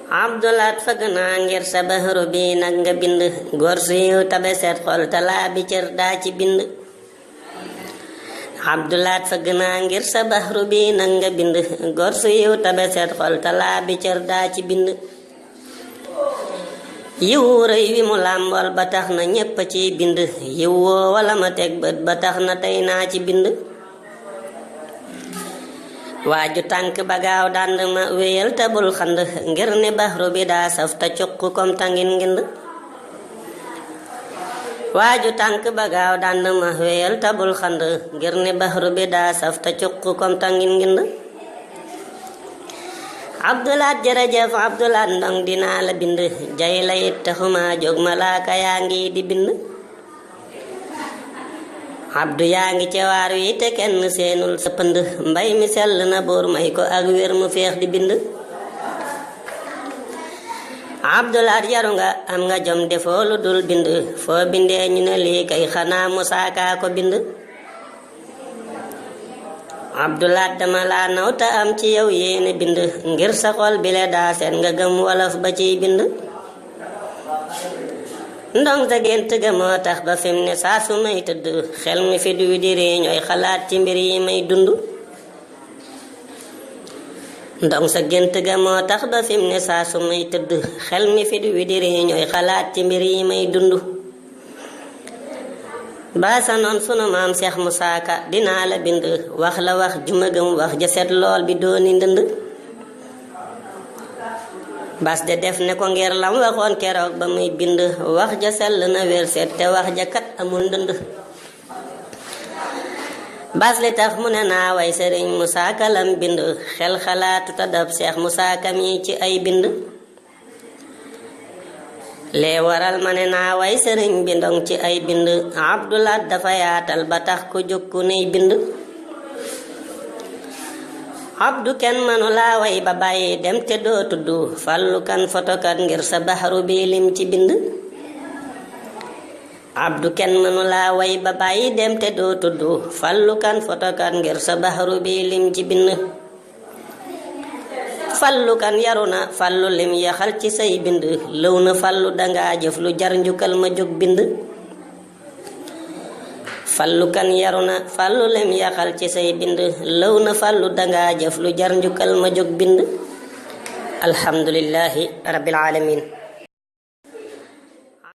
Abdulaat fëgg naa ngir sa bahru bi nag nga bind góor su yiw tabe set xol talaa bi cër daa ci bind. Abdulaat fëgg naa ngir sa bahru bi nag nga bind góor su yiw tabe set xol talaa bi cër daa ci bind. yiwu rëy wi mu làmbool ba tax na ñépp ciy bind yiw woo wala ma teg bët ba tax na tey naa ci bind. waaju tànk ba gaaw dànd ma wéyal te bul xand ngir ne bahru bi daa saf te cuq kom tangin ngind. waaju tànk ba gaaw dànd ma wéyal te bul xand ngir ne bahru bi daa saf te cuq kom tangin ngind. Abdulaat jërëjëf Abdulaat ndong dinaa la bind jay la it taxuma jóg malaaka yaa ngi di bind. Abdu yaa ngi ca waar wi te kenn seenul sa pënd mbay mi sell na buur may ko ak wér mu feex di bind. Abdulaat yaru nga am nga jom defoo lu dul bind foo bindee ñu ne lii kay xanaa Musaa Ka ko bind. Abdulaat dama laa naw te am ci yow yéene bind ngir sa xol bile daa seet nga gëm wolof ba ciy bind. ndong sa gént ga moo tax ba fim ne saa su may tëdd xel mi fi du di ree ñooy xalaat ci mbir yi may dund. ndong sa gént ga moo tax ba fim ne saa su may tëdd xel mi fi du di ree ñooy xalaat ci mbir yi may dund. baasa noon sunu maam Seex Musaa Ka dinaa la bind wax la wax juma gëm wax ja set lool bi dooni ndënd. bas de def ne ko ngir lam waxoon keroog ba muy bind wax ja sell na wér set te wax ja kat amul ndënd. bas li tax mu ne naa way sëriñ Musaa Ka lam bind xel xalaatu ta dab Seex Musaa Ka mi ci ay bind. lee waral ma ne naa way sëriñ bi ndong ci ay bind Abdulaat dafa yaatal ba tax ku jóg ku ney bind. Abdu kenn mënu laa way ba bàyyi dem te doo tudd Fallu kan fotokat ngir sa bahru bi lim ci bind. Abdu kenn mënu laa way ba bàyyi dem te doo tudd Fallu kan fotokat ngir sa bahru bi lim ci bind. Fallu kan yaru na fallu lim yaxal ci say bind lëw na fallu dangaa jëf lu jar njukkal ma jóg bind. fallu kan yaru na fallu lim yaxal ci say bind lëw na fallu dangaa jëf lu jar njukkal ma jóg bind. alhamdulillahi rabbil alamin.